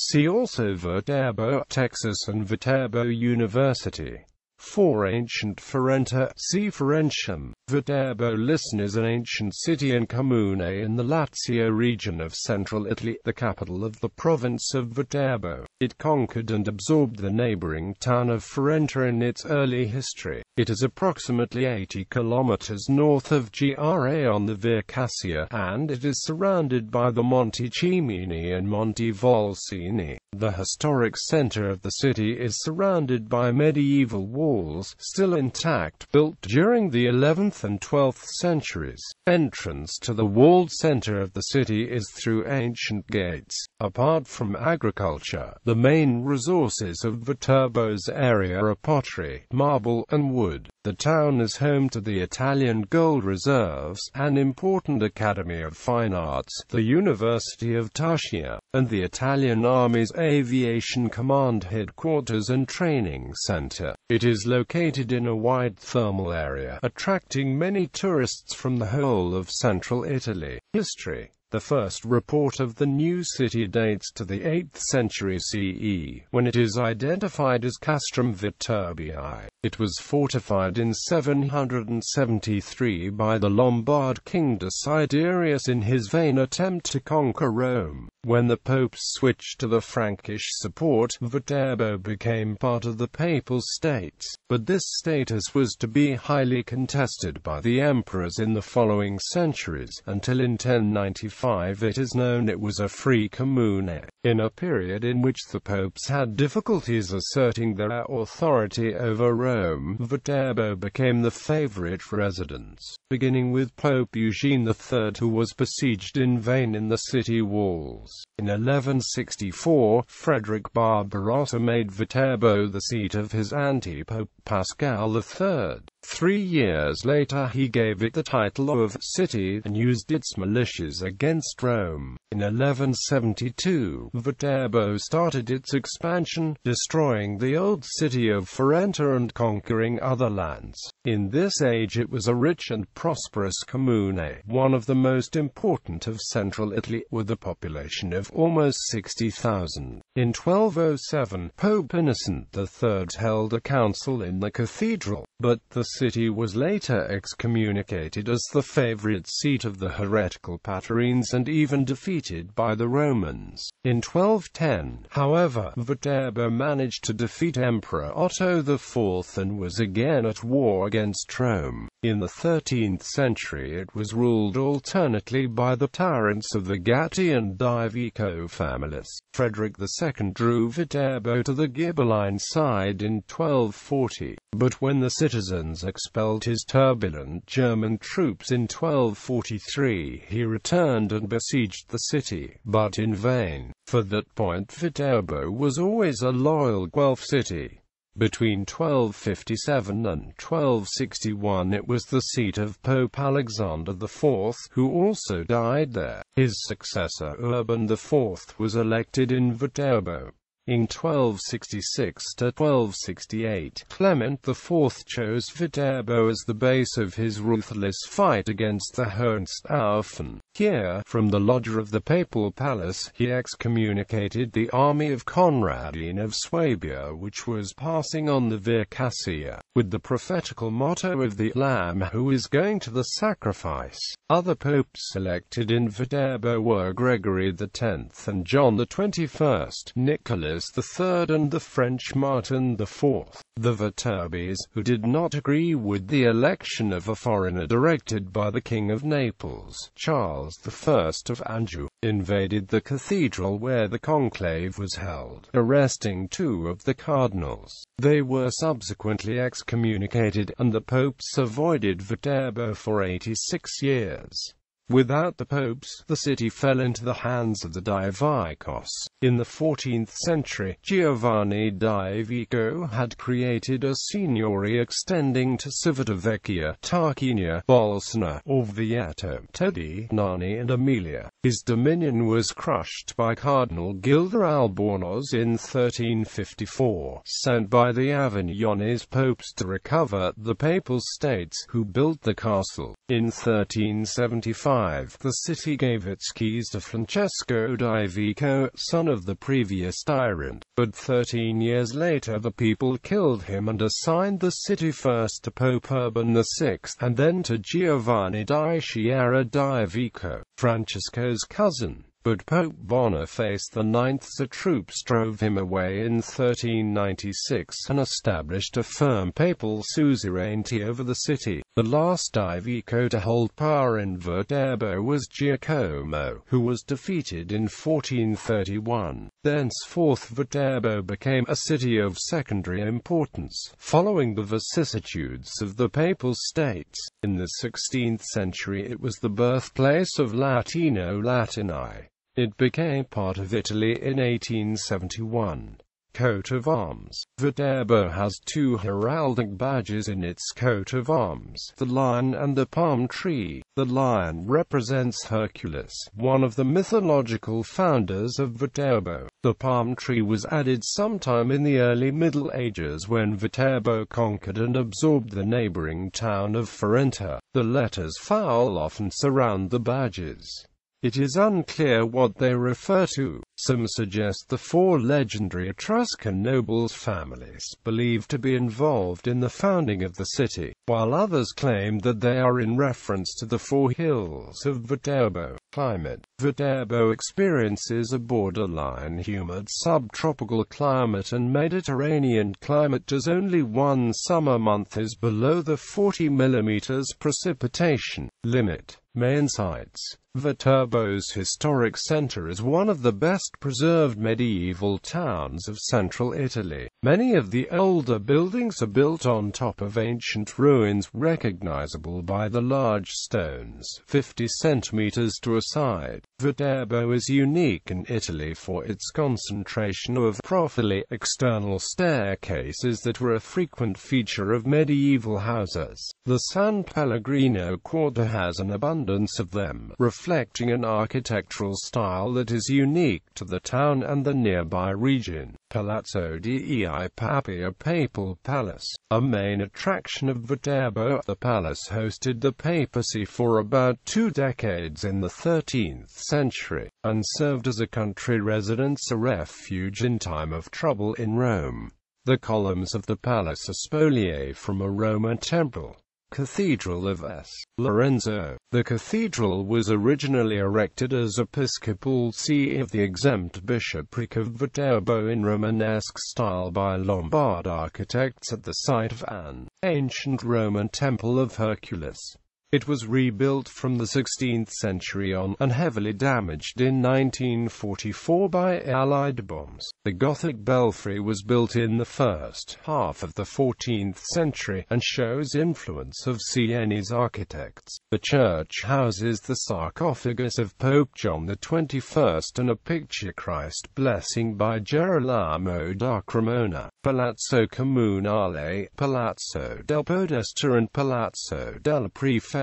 See also Viterbo, Texas and Viterbo University.For ancient Ferento, see Ferentium. Viterbo Listen is an ancient city and comune in the Lazio region of central Italy, the capital of the province of Viterbo. It conquered and absorbed the neighboring town of Ferento in its early history. It is approximately 80 kilometers north of Gra on the Via Cassia, and it is surrounded by the Monti Cimini and Monti Volsini. The historic center of the city is surrounded by medieval walls, still intact, built during the 11th and 12th centuries. Entrance to the walled center of the city is through ancient gates. Apart from agriculture, the main resources of Viterbo's area are pottery, marble, and wood. The town is home to the Italian gold reserves, an important academy of fine arts, the University of Tascia, and the Italian Army's Aviation Command headquarters and training center. It is located in a wide thermal area, attracting many tourists from the whole of central Italy. History. The first report of the new city dates to the 8th century CE, when it is identified as Castrum Viterbii. It was fortified in 773 by the Lombard king Desiderius in his vain attempt to conquer Rome. When the popes switched to the Frankish support, Viterbo became part of the Papal States, but this status was to be highly contested by the emperors in the following centuries, until in 1095 it is known it was a free comune. In a period in which the popes had difficulties asserting their authority over Rome, Viterbo became the favorite residence, beginning with Pope Eugene III, who was besieged in vain in the city walls. In 1164, Frederick Barbarossa made Viterbo the seat of his anti-pope Pascal III. 3 years later he gave it the title of city, and used its militias against Rome. In 1172, Viterbo started its expansion, destroying the old city of Ferento and conquering other lands. In this age it was a rich and prosperous comune, one of the most important of central Italy, with a population of almost 60,000. In 1207, Pope Innocent III held a council in the cathedral, but the city was later excommunicated as the favorite seat of the heretical Patarines and even defeated by the Romans. In 1210, however, Viterbo managed to defeat Emperor Otto IV and was again at war against Rome. In the 13th century it was ruled alternately by the tyrants of the Gatti and Divico families. Frederick II drew Viterbo to the Ghibelline side in 1240, but when the citizens expelled his turbulent German troops in 1243, he returned and besieged the city, but in vain. For that point Viterbo was always a loyal Guelph city. Between 1257 and 1261 it was the seat of Pope Alexander IV, who also died there. His successor Urban IV was elected in Viterbo. In 1266 to 1268, Clement IV chose Viterbo as the base of his ruthless fight against the Hohenstaufen. Here, from the loggia of the papal palace, he excommunicated the army of Conradin of Swabia, which was passing on the Via Cassia, with the prophetical motto of the Lamb who is going to the sacrifice. Other popes elected in Viterbo were Gregory X and John XXI, Nicholas III and the French Martin IV. The Viterbis, who did not agree with the election of a foreigner directed by the King of Naples, Charles I of Anjou, invaded the cathedral where the conclave was held, arresting 2 of the cardinals. They were subsequently excommunicated, and the popes avoided Viterbo for 86 years. Without the popes, the city fell into the hands of the Divicos. In the 14th century, Giovanni di Vico had created a signory extending to Civitavecchia, Tarquinia, Bolsena, Orvieto, Todi, Narni and Aemilia. His dominion was crushed by Cardinal Gilda Albornoz in 1354, sent by the Avignonese popes to recover the Papal States, who built the castle. In 1375, 1505, the city gave its keys to Francesco di Vico, son of the previous tyrant, but 13 years later the people killed him and assigned the city first to Pope Urban VI, and then to Giovanni di Chiara di Vico, Francesco's cousin. But Pope Boniface IX's troops drove him away in 1396 and established a firm papal suzerainty over the city. The last Di Vico to hold power in Viterbo was Giacomo, who was defeated in 1431. Thenceforth Viterbo became a city of secondary importance, following the vicissitudes of the Papal States. In the 16th century it was the birthplace of Latino Latini. It became part of Italy in 1871. Coat of arms. Viterbo has two heraldic badges in its coat of arms, the lion and the palm tree. The lion represents Hercules, one of the mythological founders of Viterbo. The palm tree was added sometime in the early Middle Ages when Viterbo conquered and absorbed the neighboring town of Ferento. The letters FAL often surround the badges. It is unclear what they refer to. Some suggest the four legendary Etruscan nobles' families believed to be involved in the founding of the city, while others claim that they are in reference to the four hills of Viterbo. Climate. Viterbo experiences a borderline humid subtropical climate and Mediterranean climate, as only one summer month is below the 40 mm precipitation limit. Main sites. Viterbo's historic center is one of the best preserved medieval towns of central Italy. Many of the older buildings are built on top of ancient ruins, recognizable by the large stones, 50 centimeters to a side. Viterbo is unique in Italy for its concentration of profili, external staircases that were a frequent feature of medieval houses. The San Pellegrino quarter has an abundance of them, reflecting an architectural style that is unique to the town and the nearby region. Palazzo dei Papi, a papal palace. A main attraction of Viterbo, the palace hosted the papacy for about 2 decades in the 13th century, and served as a country residence, a refuge in time of trouble in Rome. The columns of the palace are spoliae from a Roman temple. Cathedral of S. Lorenzo. The cathedral was originally erected as episcopal see of the exempt bishopric of Viterbo in Romanesque style by Lombard architects at the site of an ancient Roman temple of Hercules. It was rebuilt from the 16th century on, and heavily damaged in 1944 by Allied bombs. The Gothic belfry was built in the first half of the 14th century, and shows influence of Sienese architects. The church houses the sarcophagus of Pope John XXI and a picture Christ blessing by Gerolamo da Cremona. Palazzo Comunale, Palazzo del Podesta and Palazzo della Prefettura,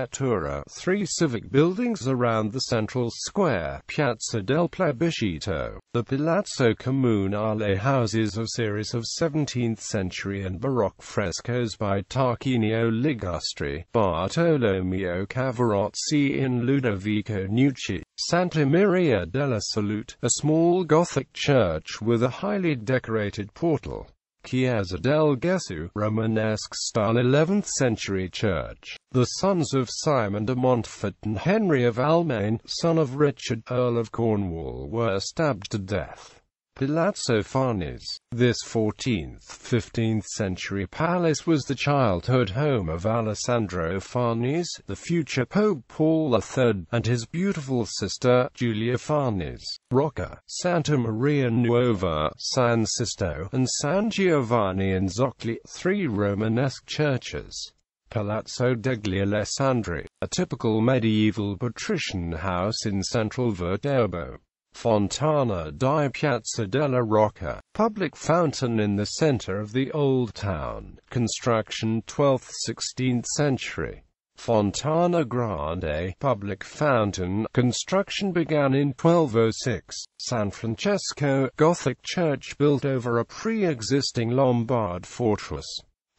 3 civic buildings around the central square, Piazza del Plebiscito. The Palazzo Comunale houses a series of 17th-century and Baroque frescoes by Tarquinio Ligustri, Bartolomeo Cavarozzi and Ludovico Nucci. Santa Maria della Salute, a small Gothic church with a highly decorated portal. Chiesa del Gesù, Romanesque-style 11th-century church. The sons of Simon de Montfort and Henry of Almaine, son of Richard, Earl of Cornwall, were stabbed to death. Palazzo Farnese. This 14th-15th century palace was the childhood home of Alessandro Farnese, the future Pope Paul III, and his beautiful sister, Giulia Farnese. Rocca, Santa Maria Nuova, San Sisto, and San Giovanni in Zoccoli, 3 Romanesque churches. Palazzo degli Alessandri, a typical medieval patrician house in central Viterbo. Fontana di Piazza della Rocca, public fountain in the center of the old town. Construction 12th–16th century. Fontana Grande, public fountain. Construction began in 1206. San Francesco, Gothic church built over a pre-existing Lombard fortress.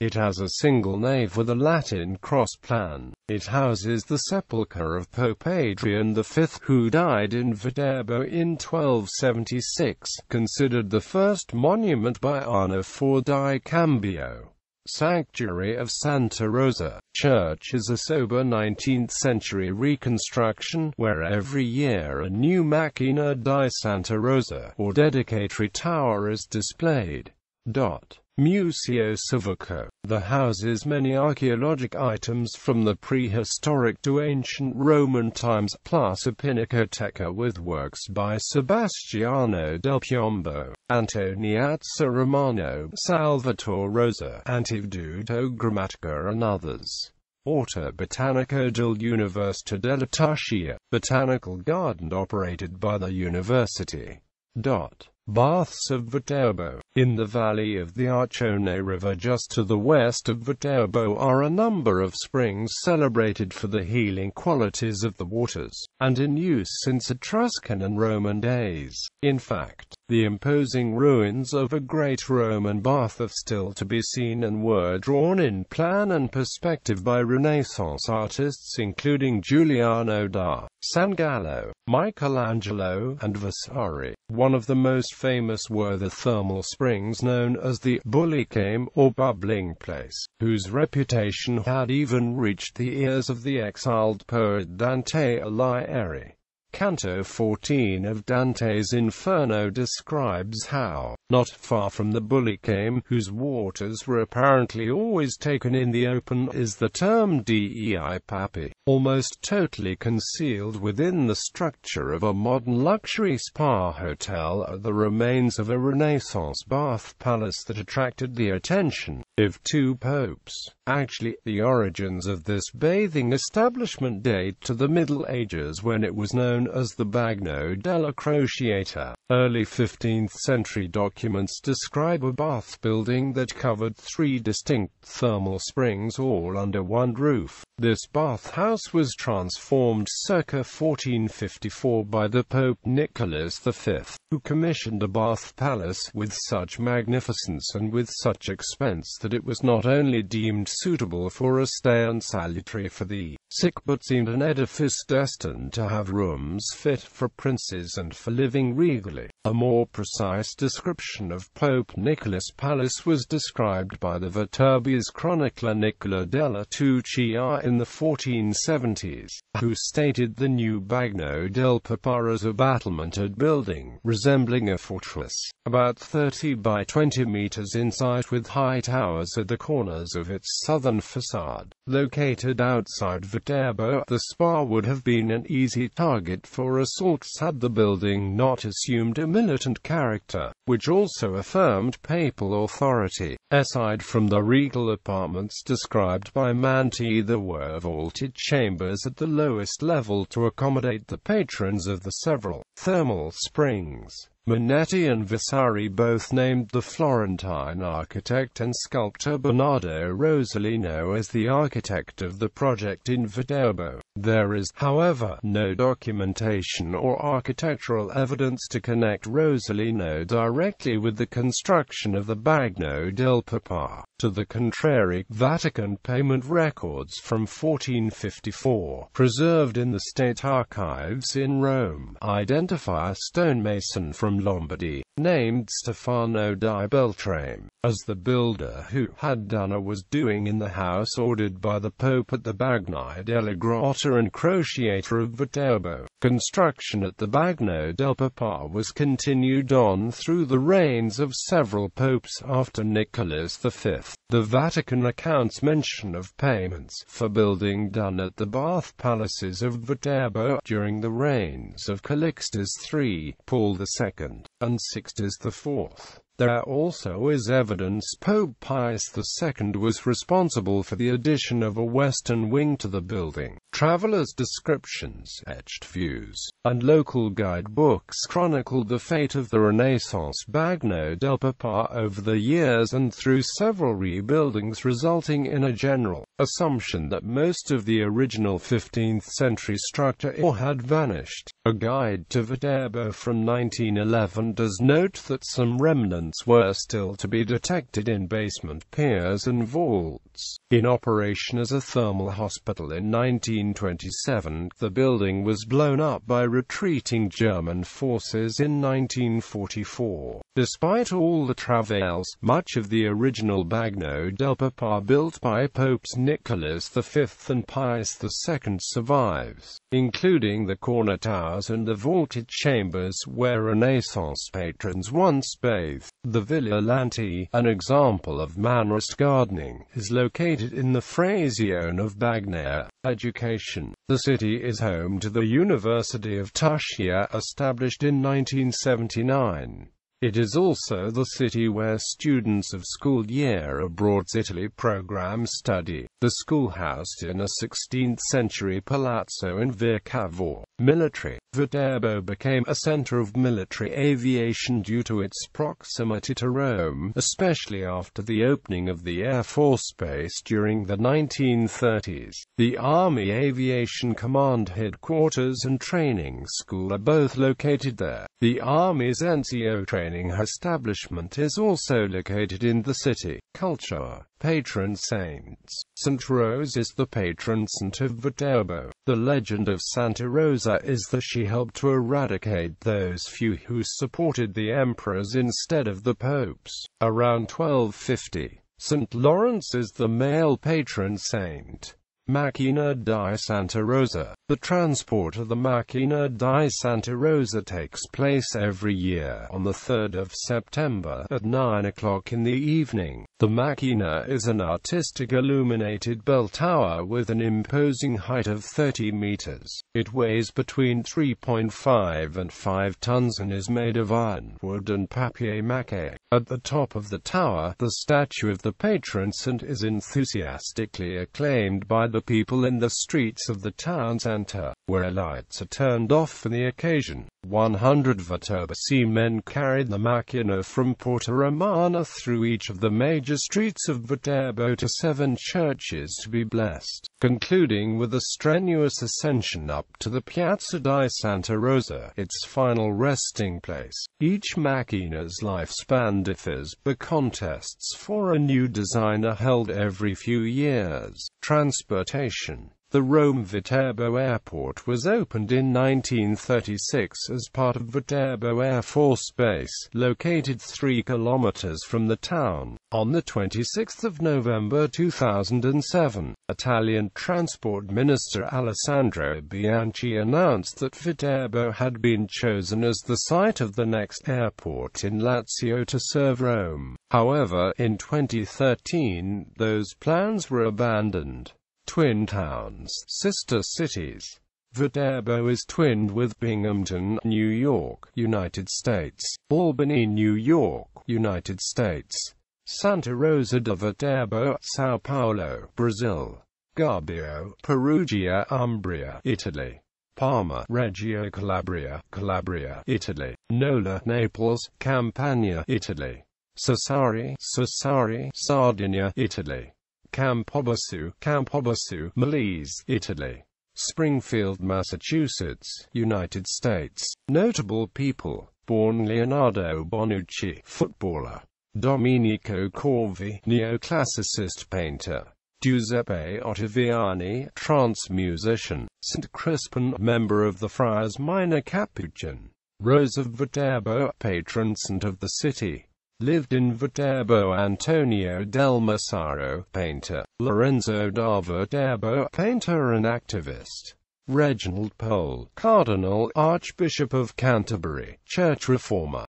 It has a single nave with a Latin cross plan. It houses the sepulchre of Pope Adrian V, who died in Viterbo in 1276, considered the first monument by Anno IV di Cambio. Sanctuary of Santa Rosa. Church is a sober 19th-century reconstruction, where every year a new Macchina di Santa Rosa, or dedicatory tower, is displayed. Museo Civico. The houses many archaeologic items from the prehistoric to ancient Roman times, plus a pinacoteca with works by Sebastiano del Piombo, Antoniazza Romano, Salvatore Rosa, Antiveduto Grammatica and others. Orto Botanico dell'Università della Tuscia, botanical garden operated by the university. Baths of Viterbo. In the valley of the Arcione River just to the west of Viterbo are a number of springs celebrated for the healing qualities of the waters, and in use since Etruscan and Roman days. In fact, the imposing ruins of a great Roman bath are still to be seen and were drawn in plan and perspective by Renaissance artists including Giuliano da Sangallo, Michelangelo, and Vasari. One of the most famous were the thermal springs known as the Bullicame, or bubbling place, whose reputation had even reached the ears of the exiled poet Dante Alighieri. Canto 14 of Dante's Inferno describes how, not far from the Bullicame, whose waters were apparently always taken in the open, is the term Dei Papi, almost totally concealed within the structure of a modern luxury spa hotel, are the remains of a Renaissance bath palace that attracted the attention of two popes. Actually, the origins of this bathing establishment date to the Middle Ages, when it was known as the Bagno della Crociata. Early 15th century documents describe a bath building that covered 3 distinct thermal springs all under one roof. This bathhouse was transformed circa 1454 by the Pope Nicholas V, who commissioned a bath palace with such magnificence and with such expense that it was not only deemed suitable for a stay and salutary for the sick, but seemed an edifice destined to have rooms fit for princes and for living regally. A more precise description of Pope Nicholas' palace was described by the Viterbese chronicler Nicola della Tuccia in the 1470s, who stated the new Bagno del Papa as a battlemented building, resembling a fortress, about 30 by 20 meters in size, with high towers at the corners of its southern facade. Located outside Viterbo, the spa would have been an easy target for assaults had the building not assumed a militant character, which also affirmed papal authority. Aside from the regal apartments described by Manti, there were vaulted chambers at the lowest level to accommodate the patrons of the several thermal springs. Manetti and Vasari both named the Florentine architect and sculptor Bernardo Rossellino as the architect of the project in Viterbo. There is, however, no documentation or architectural evidence to connect Rossellino directly with the construction of the Bagno del Papa. To the contrary, Vatican payment records from 1454, preserved in the state archives in Rome, identify a stonemason from Lombardy, named Stefano di Beltrame, as the builder who had done or was doing in the house ordered by the Pope at the Bagni della Grotta and Crociata of Viterbo. Construction at the Bagno del Papa was continued on through the reigns of several popes after Nicholas V. The Vatican accounts mention of payments for building done at the bath palaces of Viterbo during the reigns of Calixtus III, Paul II, and Sixtus IV. There also is evidence Pope Pius II was responsible for the addition of a western wing to the building. Travelers' descriptions, etched views, and local guidebooks chronicled the fate of the Renaissance Bagno del Papa over the years and through several rebuildings, resulting in a general assumption that most of the original 15th century structure had vanished. A guide to Viterbo from 1911 does note that some remnants sediments were still to be detected in basement piers and vaults. In operation as a thermal hospital in 1927, the building was blown up by retreating German forces in 1944. Despite all the travails, much of the original Bagno del Papa built by Popes Nicholas V and Pius II survives, including the corner towers and the vaulted chambers where Renaissance patrons once bathed. The Villa Lanti, an example of Mannerist gardening, is located in the Frazione of Bagnaia. Education. The city is home to the University of Tuscia, established in 1979. It is also the city where students of School Year Abroad's Italy program study. The school housed in a 16th-century palazzo in Via Cavour. Military. Viterbo became a center of military aviation due to its proximity to Rome, especially after the opening of the Air Force Base during the 1930s. The Army Aviation Command headquarters and training school are both located there. The Army's NCO training establishment is also located in the city. Culture. Patron saints. St. Rose is the patron saint of Viterbo. The legend of Santa Rosa is that she helped to eradicate those few who supported the emperors instead of the popes. Around 1250, St. Lawrence is the male patron saint. Macchina di Santa Rosa. The transport of the Macchina di Santa Rosa takes place every year on the 3rd of September at 9 o'clock in the evening. The Macchina is an artistic illuminated bell tower with an imposing height of 30 meters. It weighs between 3.5 and 5 tons and is made of iron, wood and papier-mâché. At the top of the tower, the statue of the patron saint is enthusiastically acclaimed by the people in the streets of the town center, where lights are turned off for the occasion. 100 Viterbesi men carried the Macchina from Porta Romana through each of the major streets of Viterbo to 7 churches to be blessed, concluding with a strenuous ascension up to the Piazza di Santa Rosa, its final resting place. Each Macchina's lifespan differs. The contests for a new design are held every few years. Transportation. The Rome-Viterbo Airport was opened in 1936 as part of Viterbo Air Force Base, located 3 kilometers from the town. On the 26th of November 2007, Italian Transport Minister Alessandro Bianchi announced that Viterbo had been chosen as the site of the next airport in Lazio to serve Rome. However, in 2013, those plans were abandoned. Twin towns. Sister cities. Viterbo is twinned with Binghamton, New York, United States, Albany, New York, United States, Santa Rosa de Viterbo, Sao Paulo, Brazil, Gubbio, Perugia, Umbria, Italy, Parma, Reggio Calabria, Calabria, Italy, Nola, Naples, Campania, Italy, Sassari, Sassari, Sardinia, Italy, Campobasso, Campobasso, Molise, Italy. Springfield, Massachusetts, United States. Notable people. Born Leonardo Bonucci, footballer. Domenico Corvi, neoclassicist painter. Giuseppe Ottaviani, trance musician. St. Crispin, member of the Friars Minor Capuchin. Rose of Viterbo, patron saint of the city. Lived in Viterbo. Antonio del Massaro, painter. Lorenzo da Viterbo, painter and activist. Reginald Pole, Cardinal, Archbishop of Canterbury, church reformer.